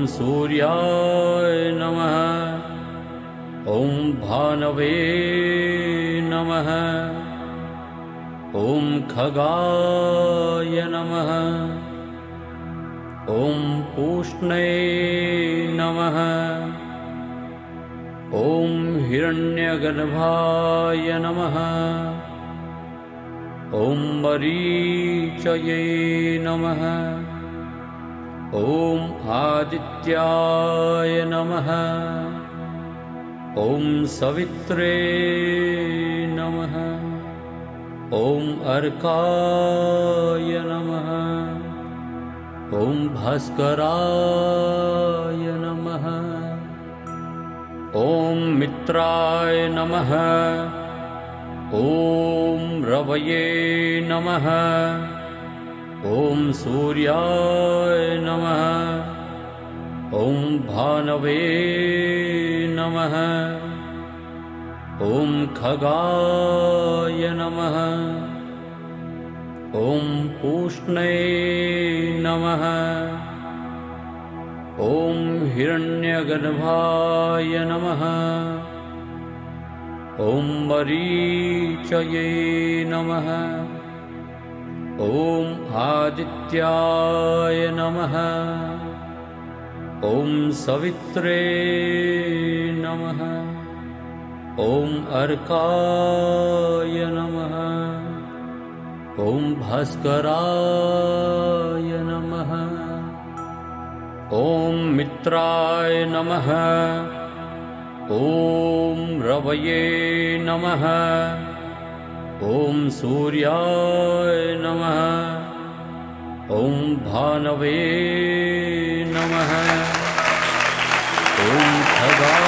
सूर्याय नमः। ॐ भानवे नमः। ॐ खगाय नमः। ॐ पूष्णे नमः। ॐ हिरण्यगर्भाय नमः। ॐ मरीचये नमः। ॐ आदित्याय नमः। ॐ सवित्रे नमः। ॐ अर्काय नमः। ॐ भास्कराय नमः। ॐ मित्राय नमः। ॐ रवये नमः। ॐ सूर्याय नमः। ॐ भानवे नमः। ॐ खगाय नमः। ॐ पूष्णे नमः। ॐ हिरण्यगर्भाय नमः। ॐ मरीचये नमः। ॐ आदित्याय नमः। ॐ सवित्रे नमः। ॐ अर्काय नमः। ॐ भास्कराय नमः। ॐ मित्राय नमः। ॐ रवये नमः। ॐ सूर्याय नमः। ॐ भानवे नमः। ॐ खगा